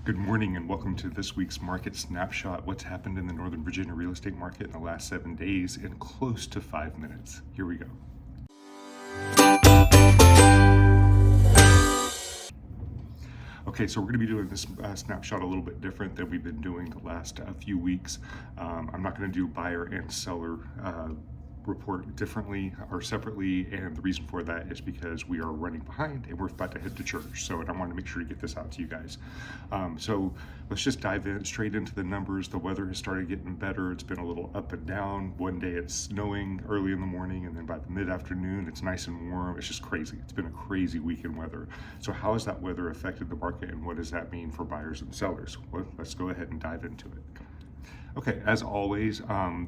Good morning and welcome to this week's Market Snapshot. What's happened in the Northern Virginia real estate market in the last 7 days in close to 5 minutes. Here we go. Okay, so we're going to be doing this snapshot a little bit different than we've been doing the last few weeks. I'm not going to do buyer and seller report differently or separately, and the reason for that is because we are running behind and we're about to head to church, so I want to make sure to get this out to you guys. So let's just dive straight into the numbers. The weather has started getting better. It's been a little up and down. One day it's snowing early in the morning, and then by the mid-afternoon it's nice and warm. It's just crazy. It's been a crazy week in weather. So how has that weather affected the market, and what does that mean for buyers and sellers? Well, let's go ahead and dive into it. Okay, as always,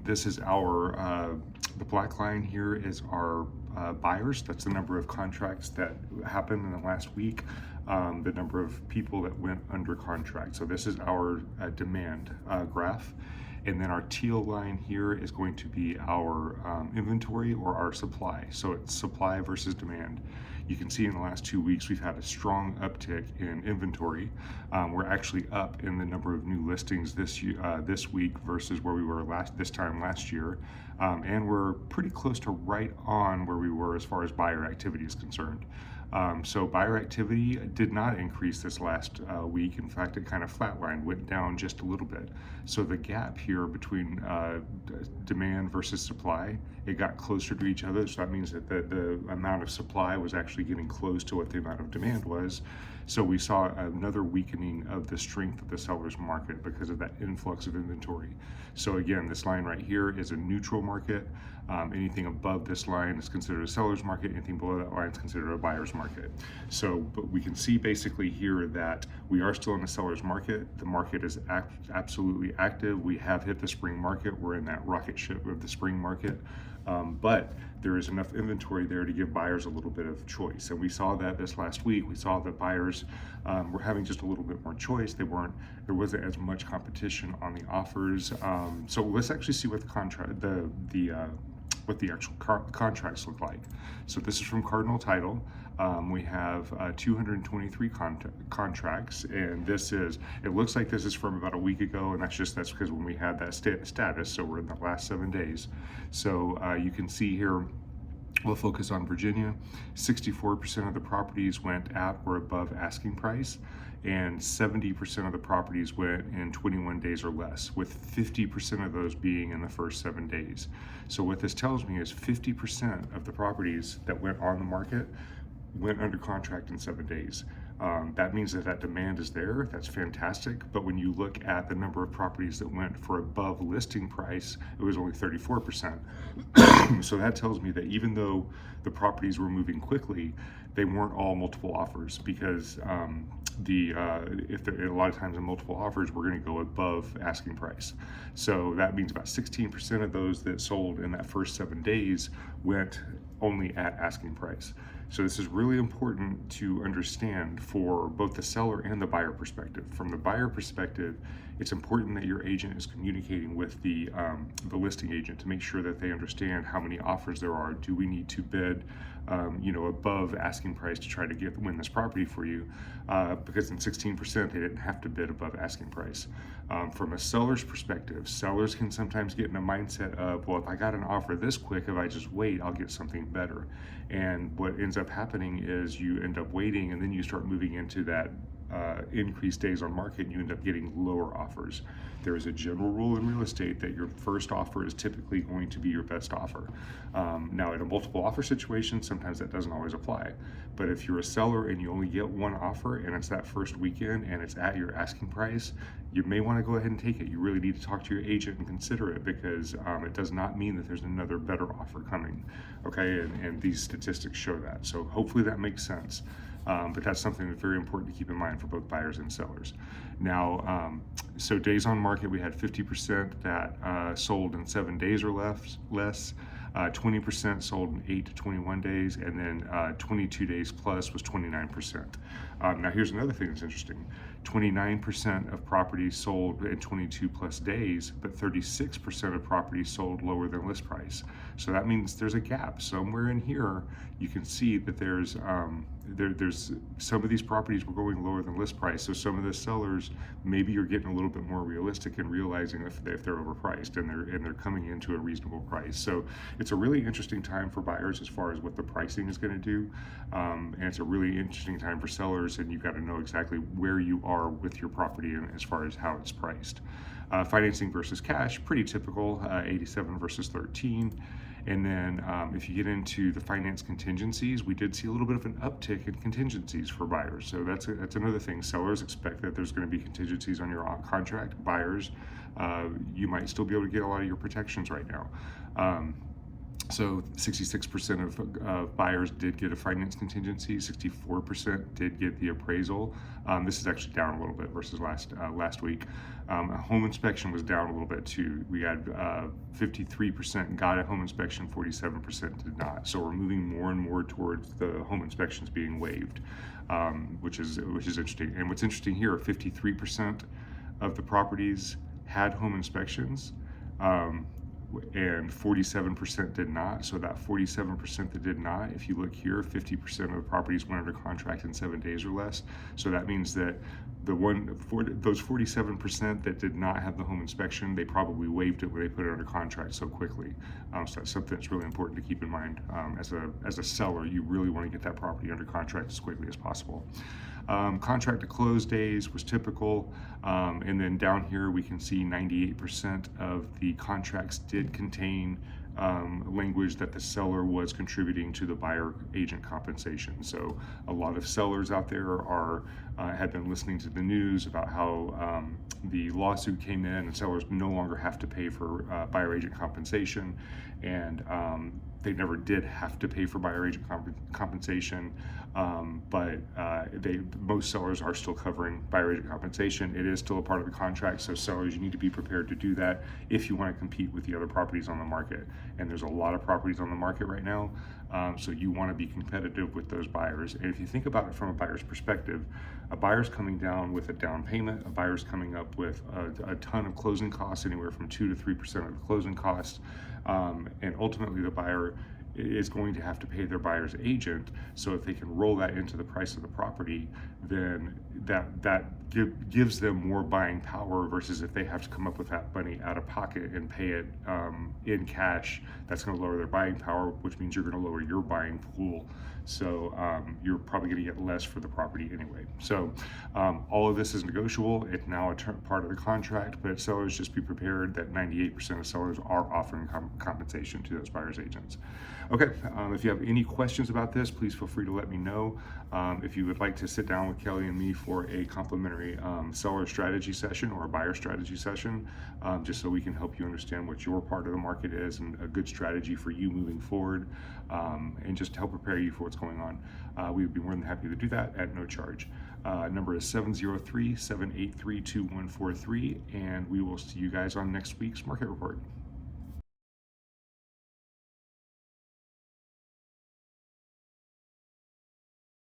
this is our, the black line here is our buyers. That's the number of contracts that happened in the last week, the number of people that went under contract. So this is our demand graph. And then our teal line here is going to be our inventory or our supply. So it's supply versus demand. You can see in the last 2 weeks, we've had a strong uptick in inventory. We're actually up in the number of new listings this week versus where we were this time last year. And we're pretty close to right on where we were as far as buyer activity is concerned. So buyer activity did not increase this last week. In fact, it kind of flatlined, went down just a little bit. So the gap here between demand versus supply, it got closer to each other. So that means that the amount of supply was actually getting close to what the amount of demand was. So we saw another weakening of the strength of the seller's market because of that influx of inventory. So again, this line right here is a neutral market. Anything above this line is considered a seller's market. Anything below that line is considered a buyer's market. So, but we can see basically here that we are still in the seller's market. The market is absolutely active. We have hit the spring market. We're in that rocket ship of the spring market. But there is enough inventory there to give buyers a little bit of choice. And we saw that this last week. We saw that buyers were having just a little bit more choice. There wasn't as much competition on the offers. So let's actually see what what the actual contracts look like. So this is from Cardinal Title. We have 223 contracts, and it looks like this is from about a week ago, and that's because when we had that status, so we're in the last 7 days. So you can see here, we'll focus on Virginia. 64% of the properties went at or above asking price, and 70% of the properties went in 21 days or less, with 50% of those being in the first 7 days. So what this tells me is 50% of the properties that went on the market went under contract in 7 days. That means that demand is there. That's fantastic. But when you look at the number of properties that went for above listing price, it was only 34%. So that tells me that even though the properties were moving quickly, they weren't all multiple offers, because if a lot of times in multiple offers, we're going to go above asking price. So that means about 16% of those that sold in that first 7 days went only at asking price. So this is really important to understand for both the seller and the buyer perspective. From the buyer perspective, it's important that your agent is communicating with the listing agent to make sure that they understand how many offers there are. Do we need to bid above asking price to try to win this property for you? Because in 16%, they didn't have to bid above asking price. From a seller's perspective, sellers can sometimes get in a mindset of, well, if I got an offer this quick, if I just wait, I'll get something better. And what ends up happening is you end up waiting, and then you start moving into that increased days on market, and you end up getting lower offers. There is a general rule in real estate that your first offer is typically going to be your best offer. Now, in a multiple offer situation, sometimes that doesn't always apply. But if you're a seller and you only get one offer and it's that first weekend and it's at your asking price, you may want to go ahead and take it. You really need to talk to your agent and consider it, because it does not mean that there's another better offer coming. Okay, and these statistics show that. So hopefully that makes sense. But that's something that's very important to keep in mind for both buyers and sellers. Now, so days on market, we had 50% that sold in 7 days or less. 20% sold in 8 to 21 days, and then 22 days plus was 29%. Now here's another thing that's interesting. 29% of properties sold in 22 plus days, but 36% of properties sold lower than list price. So that means there's a gap. Somewhere in here, you can see that there's there's some of these properties were going lower than list price. So some of the sellers, maybe you're getting a little bit more realistic and realizing if they're overpriced and they're coming into a reasonable price. So it's a really interesting time for buyers as far as what the pricing is going to do, and it's a really interesting time for sellers. And you've got to know exactly where you are with your property and as far as how it's priced. Financing versus cash, pretty typical, 87 versus 13. And then if you get into the finance contingencies, we did see a little bit of an uptick in contingencies for buyers. So that's another thing. Sellers expect that there's going to be contingencies on your contract. Buyers, you might still be able to get a lot of your protections right now. So 66% of buyers did get a finance contingency, 64% did get the appraisal. This is actually down a little bit versus last week. A home inspection was down a little bit too. We had 53% got a home inspection, 47% did not. So we're moving more and more towards the home inspections being waived, which is interesting. And what's interesting here, 53% of the properties had home inspections. And 47% did not. So that 47% that did not, if you look here, 50% of the properties went under contract in 7 days or less. So that means that those 47% that did not have the home inspection, they probably waived it when they put it under contract so quickly. So that's something that's really important to keep in mind. As a seller, you really want to get that property under contract as quickly as possible. Contract to close days was typical, and then down here we can see 98% of the contracts did contain language that the seller was contributing to the buyer agent compensation. So a lot of sellers out there had been listening to the news about how the lawsuit came in and sellers no longer have to pay for buyer agent compensation, and they never did have to pay for buyer agent compensation, but most sellers are still covering buyer agent compensation. It is still a part of the contract, so sellers, you need to be prepared to do that if you want to compete with the other properties on the market. And there's a lot of properties on the market right now, so you want to be competitive with those buyers. And if you think about it from a buyer's perspective, a buyer's coming down with a down payment, a buyer's coming up with a ton of closing costs, anywhere from 2 to 3% of the closing costs, and ultimately the buyer is going to have to pay their buyer's agent. So if they can roll that into the price of the property, then that gives them more buying power versus if they have to come up with that money out of pocket and pay it in cash. That's going to lower their buying power, which means you're going to lower your buying pool. So you're probably going to get less for the property anyway. So all of this is negotiable. It's now a part of the contract, but sellers, just be prepared that 98% of sellers are offering compensation to those buyer's agents. Okay, if you have any questions about this, please feel free to let me know. If you would like to sit down with Kelly and me for a complimentary seller strategy session or a buyer strategy session, just so we can help you understand what your part of the market is and a good strategy for you moving forward, and just to help prepare you for what's going on, we would be more than happy to do that at no charge. Number is 703-783-2143, and we will see you guys on next week's Market Report.